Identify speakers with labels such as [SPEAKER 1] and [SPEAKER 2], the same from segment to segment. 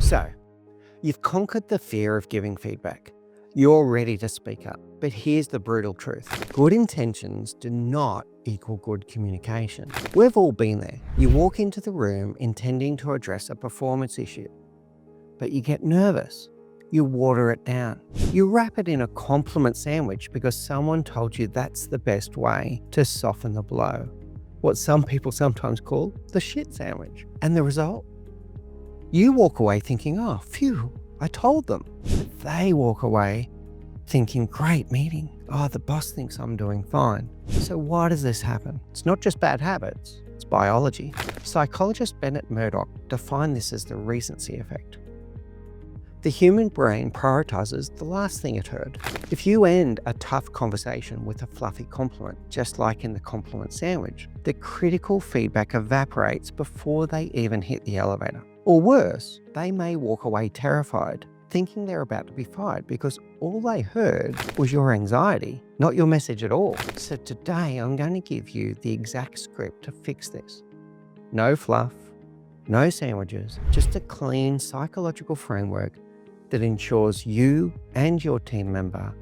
[SPEAKER 1] So, you've conquered the fear of giving feedback. You're ready to speak up. But here's the brutal truth. Good intentions do not equal good communication. We've all been there. You walk into the room intending to address a performance issue, but you get nervous. You water it down. You wrap it in a compliment sandwich because someone told you that's the best way to soften the blow. What some people sometimes call the shit sandwich. And the result? You walk away thinking, oh, phew, I told them. But they walk away thinking, great meeting. Oh, the boss thinks I'm doing fine. So why does this happen? It's not just bad habits, it's biology. Psychologist Bennett Murdoch defined this as the recency effect. The human brain prioritizes the last thing it heard. If you end a tough conversation with a fluffy compliment, just like in the compliment sandwich, the critical feedback evaporates before they even hit the elevator. Or worse, they may walk away terrified, thinking they're about to be fired because all they heard was your anxiety, not your message at all. So today I'm going to give you the exact script to fix this. No fluff, no sandwiches, just a clean psychological framework that ensures you and your team member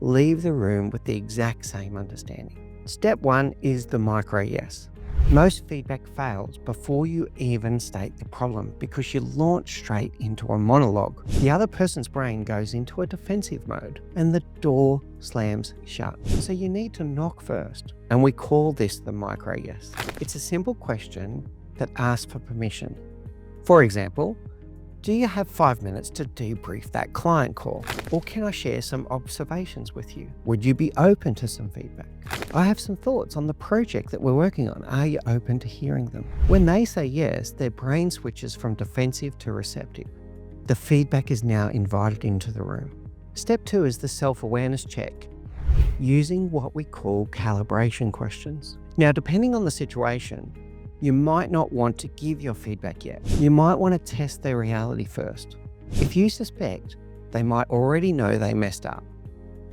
[SPEAKER 1] leave the room with the exact same understanding. Step 1 is the micro yes. Most feedback fails before you even state the problem because you launch straight into a monologue. The other person's brain goes into a defensive mode and the door slams shut. So you need to knock first. And we call this the micro yes. It's a simple question that asks for permission. For example, do you have 5 minutes to debrief that client call? Or can I share some observations with you? Would you be open to some feedback? I have some thoughts on the project that we're working on. Are you open to hearing them? When they say yes, their brain switches from defensive to receptive. The feedback is now invited into the room. Step 2 is the self-awareness check, using what we call calibration questions. Now, depending on the situation, you might not want to give your feedback yet. You might want to test their reality first. If you suspect they might already know they messed up,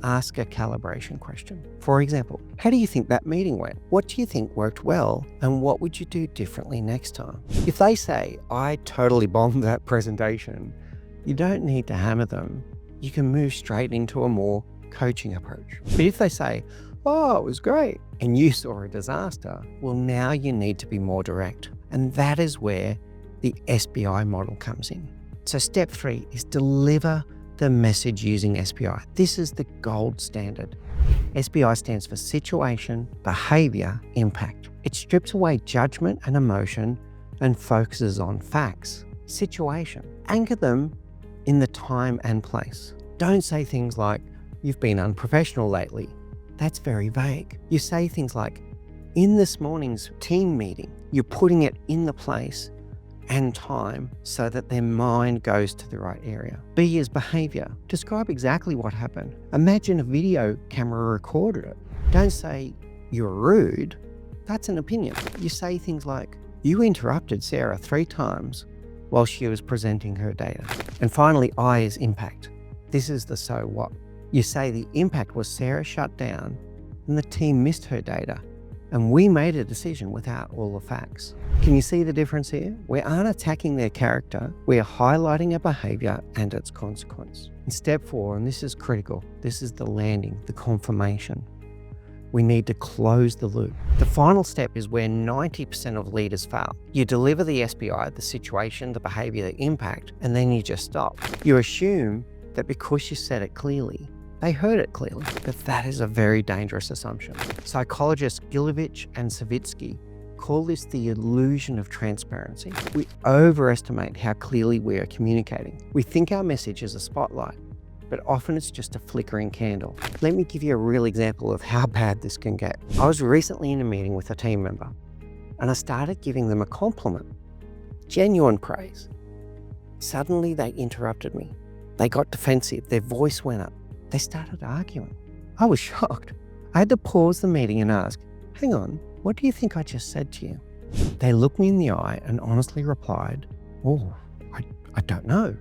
[SPEAKER 1] ask a calibration question. For example, how do you think that meeting went? What do you think worked well? And what would you do differently next time? If they say, I totally bombed that presentation, you don't need to hammer them. You can move straight into a more coaching approach. But if they say, oh, it was great, and you saw a disaster, well, now you need to be more direct. And that is where the SBI model comes in. So step 3 is deliver the message using SBI. This is the gold standard. SBI stands for situation, behavior, impact. It strips away judgment and emotion and focuses on facts. Situation. Anchor them in the time and place. Don't say things like, you've been unprofessional lately. That's very vague. You say things like, in this morning's team meeting, you're putting it in the place and time so that their mind goes to the right area. B is behavior. Describe exactly what happened. Imagine a video camera recorded it. Don't say, you're rude. That's an opinion. You say things like, you interrupted Sarah 3 times while she was presenting her data. And finally, I is impact. This is the so what. You say the impact was Sarah shut down and the team missed her data and we made a decision without all the facts. Can you see the difference here? We aren't attacking their character, we are highlighting a behavior and its consequence. In step 4, and this is critical, this is the landing, the confirmation. We need to close the loop. The final step is where 90% of leaders fail. You deliver the SBI, the situation, the behavior, the impact, and then you just stop. You assume that because you said it clearly, they heard it clearly, but that is a very dangerous assumption. Psychologists Gilovich and Savitsky call this the illusion of transparency. We overestimate how clearly we are communicating. We think our message is a spotlight, but often it's just a flickering candle. Let me give you a real example of how bad this can get. I was recently in a meeting with a team member, and I started giving them a compliment, genuine praise. Suddenly they interrupted me. They got defensive, their voice went up. They started arguing. I was shocked. I had to pause the meeting and ask, hang on, what do you think I just said to you? They looked me in the eye and honestly replied, oh, I don't know.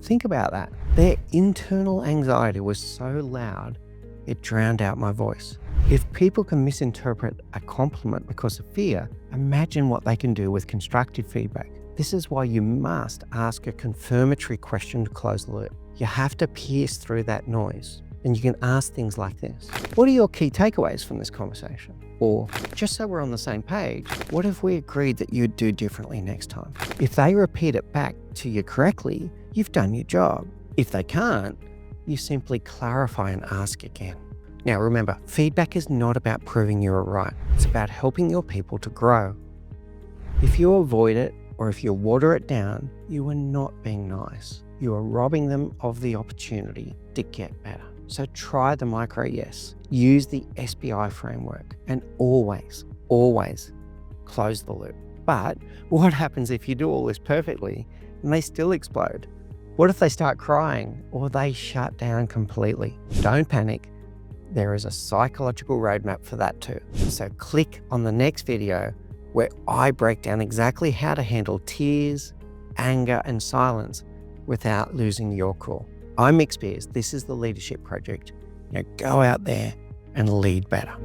[SPEAKER 1] Think about that. Their internal anxiety was so loud, it drowned out my voice. If people can misinterpret a compliment because of fear, imagine what they can do with constructive feedback. This is why you must ask a confirmatory question to close the loop. You have to pierce through that noise. And you can ask things like this. What are your key takeaways from this conversation? Or, just so we're on the same page, what if we agreed that you'd do differently next time? If they repeat it back to you correctly, you've done your job. If they can't, you simply clarify and ask again. Now remember, feedback is not about proving you're right. It's about helping your people to grow. If you avoid it, or if you water it down, you are not being nice. You are robbing them of the opportunity to get better. So try the micro yes. Use the SBI framework and always close the loop. But what happens if you do all this perfectly and they still explode? What if they start crying or they shut down completely? Don't panic. There is a psychological roadmap for that too. So click on the next video where I break down exactly how to handle tears, anger, and silence without losing your cool. I'm Mick Spiers. This is the Leadership Project. Now go out there and lead better.